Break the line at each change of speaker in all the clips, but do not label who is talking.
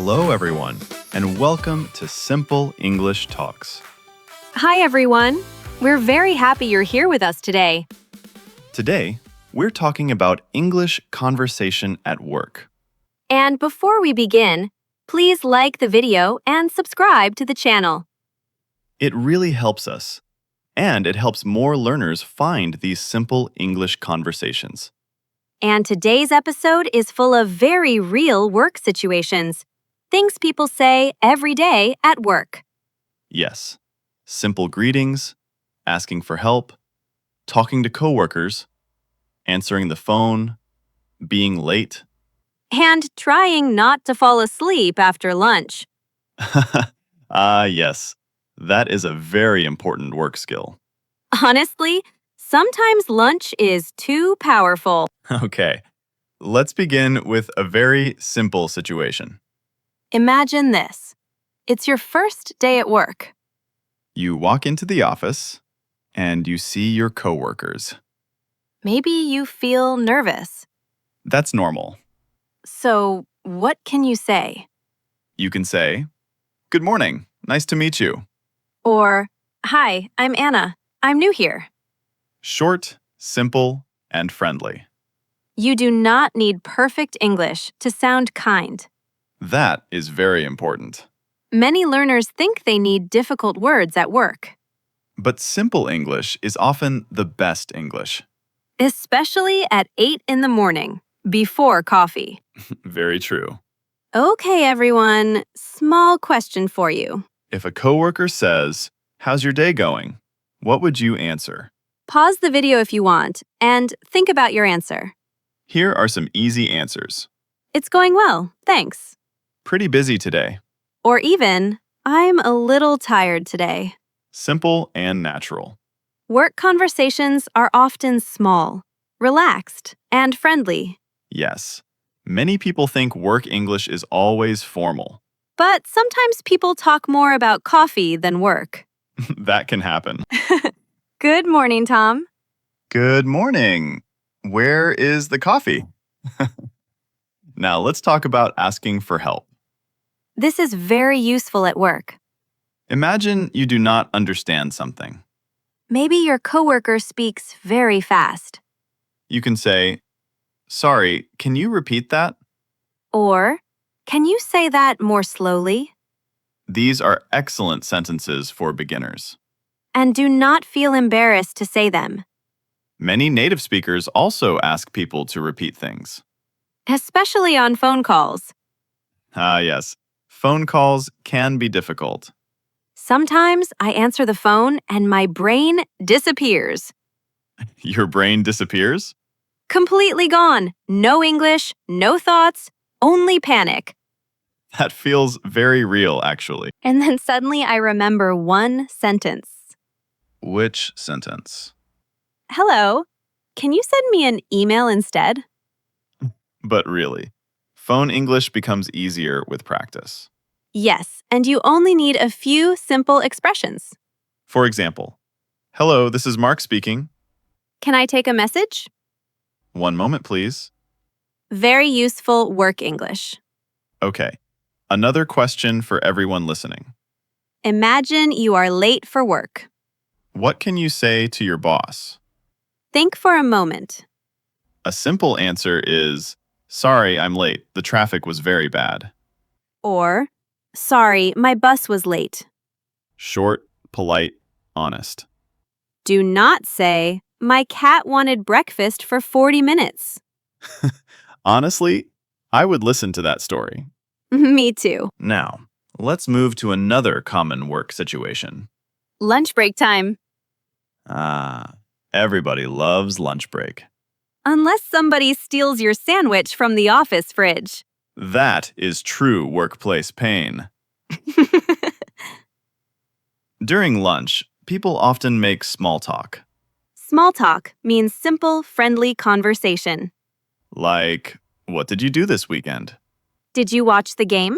Hello, everyone, and welcome to Simple English Talks.
Hi, everyone. We're very happy you're here with us today.
Today, we're talking about English conversation at work.
And before we begin, please like the video and subscribe to the channel.
It really helps us, and it helps more learners find these simple English conversations.
And today's episode is full of very real work situations, things people say every day at work.
Yes, simple greetings, asking for help, talking to coworkers, answering the phone, being late.
And trying not to fall asleep after lunch.
Yes, that is a very important work skill.
Honestly, sometimes lunch is too powerful.
Okay, let's begin with a very simple situation.
Imagine this. It's your first day at work.
You walk into the office and you see your coworkers.
Maybe you feel nervous.
That's normal.
So, what can you say?
You can say, "Good morning, nice to meet you."
Or, "Hi, I'm Anna. I'm new here."
Short, simple, and friendly.
You do not need perfect English to sound kind.
That is very important.
Many learners think they need difficult words at work,
But simple English is often the best English.
especially at 8 in the morning, before coffee.
Very true.
Okay, everyone, small question for you.
If a coworker says, "How's your day going?" what would you answer?
Pause the video if you want and think about your answer.
Here are some easy answers.
It's going well, thanks.
Pretty busy today.
Or even, I'm a little tired today.
Simple and natural.
Work conversations are often small, relaxed, and friendly.
Yes. Many people think work English is always formal.
But sometimes people talk more about coffee than work.
That can happen.
Good morning, Tom.
Good morning. Where is the coffee? Now let's talk about asking for help.
This is very useful at work.
Imagine you do not understand something.
Maybe your coworker speaks very fast.
You can say, "Sorry, can you repeat that?"
Or, can you say that more slowly?
These are excellent sentences for beginners.
And do not feel embarrassed to say them,
Many native speakers also ask people to repeat things.
especially on phone calls.
Yes. Phone calls can be difficult.
Sometimes I answer the phone and my brain disappears.
Your brain disappears?
Completely gone. No English, no thoughts, only panic.
That feels very real, actually.
And then suddenly I remember one sentence.
Which sentence?
Hello, can you send me an email instead?
But really, phone English becomes easier with practice.
Yes, and you only need a few simple expressions.
For example, "Hello, this is Mark speaking."
Can I take a message?
"One moment, please."
Very useful work English.
Okay. Another question for everyone listening.
Imagine you are late for work.
What can you say to your boss?
Think for a moment.
A simple answer is, "Sorry, I'm late. The traffic was very bad."
Or, sorry, my bus was late.
Short, polite, honest.
Do not say, my cat wanted breakfast for 40 minutes.
Honestly, I would listen to that story.
Me too.
Now, let's move to another common work situation.
Lunch break time.
Everybody loves lunch break.
Unless somebody steals your sandwich from the office fridge.
That is true workplace pain. During lunch, people often make small talk.
Small talk means simple, friendly conversation.
Like, "What did you do this weekend?"
Did you watch the game?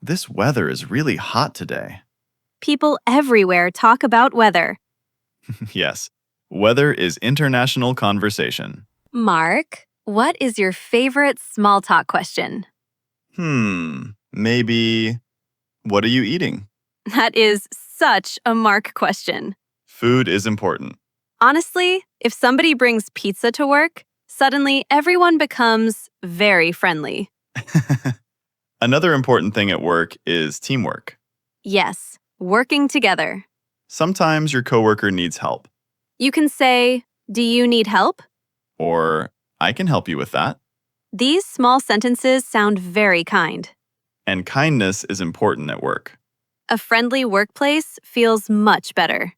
"This weather is really hot today."
People everywhere talk about weather.
Yes, weather is international conversation.
Mark, what is your favorite small talk question?
Maybe, what are you eating?
That is such a Mark question.
Food is important.
Honestly, if somebody brings pizza to work, suddenly everyone becomes very friendly.
Another important thing at work is teamwork.
Yes, working together.
Sometimes your coworker needs help,
You can say, "Do you need help?"
or I can help you with that.
These small sentences sound very kind.
And kindness is important at work.
A friendly workplace feels much better.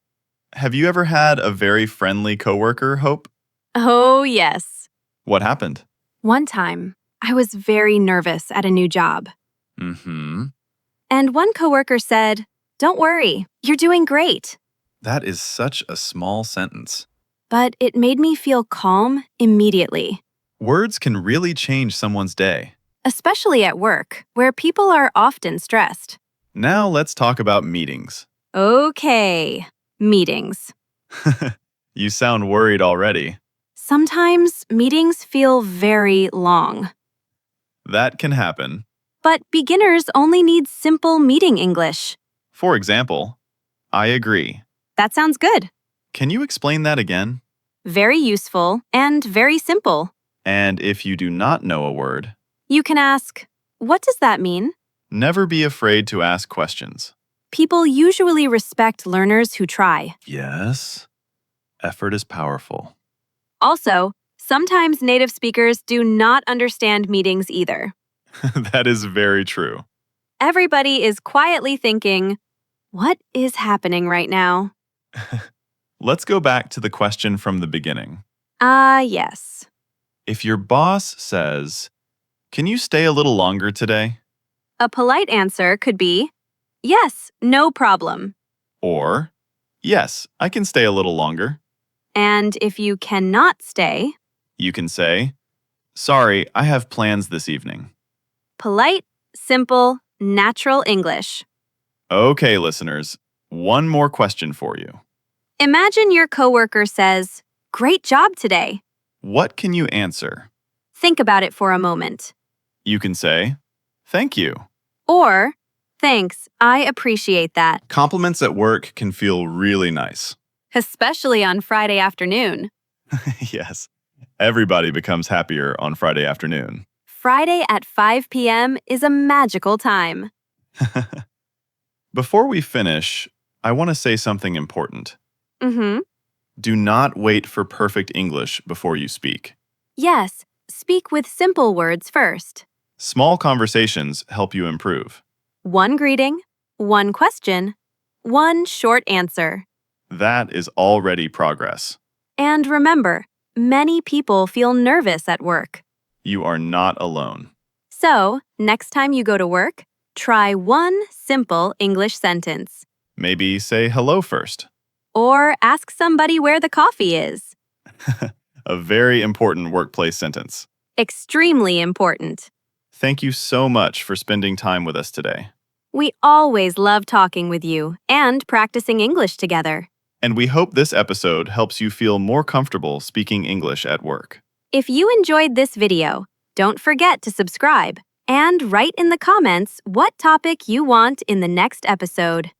Have you ever had a very friendly coworker, Hope?
Oh, yes.
What happened?
One time, I was very nervous at a new job.
Mm-hmm.
And one coworker said, "Don't worry, you're doing great."
That is such a small sentence.
But it made me feel calm immediately,
Words can really change someone's day.
especially at work, where people are often stressed.
Now let's talk about meetings.
Okay, meetings.
You sound worried already.
Sometimes meetings feel very long.
That can happen.
But beginners only need simple meeting English.
For example, I agree.
That sounds good.
Can you explain that again?
Very useful and very simple.
And if you do not know a word,
You can ask, "What does that mean?"
never be afraid to ask questions.
People usually respect learners who try.
Yes, effort is powerful.
Also, sometimes native speakers do not understand meetings either.
That is very true.
Everybody is quietly thinking, "What is happening right now?"
Let's go back to the question from the beginning.
Yes.
If your boss says, "Can you stay a little longer today?"
A polite answer could be, "Yes, no problem."
Or, "Yes, I can stay a little longer."
And if you cannot stay,
You can say, "Sorry, I have plans this evening."
polite, simple, natural English.
Okay, listeners, one more question for you.
Imagine your coworker says, "Great job today."
What can you answer?
Think about it for a moment.
You can say, "Thank you."
Or, "Thanks, I appreciate that."
Compliments at work can feel really nice.
Especially on Friday afternoon.
Yes, everybody becomes happier on Friday afternoon.
Friday at 5 p.m. is a magical time.
Before we finish, I want to say something important.
Mm-hmm.
Do not wait for perfect English before you speak.
Yes, speak with simple words first.
Small conversations help you improve.
One greeting, one question, one short answer.
That is already progress.
And remember, many people feel nervous at work.
You are not alone.
So, next time you go to work, try one simple English sentence.
Maybe say hello first.
Or ask somebody where the coffee is.
A very important workplace sentence.
Extremely important.
Thank you so much for spending time with us today.
We always love talking with you and practicing English together.
And we hope this episode helps you feel more comfortable speaking English at work.
If you enjoyed this video, don't forget to subscribe and write in the comments what topic you want in the next episode.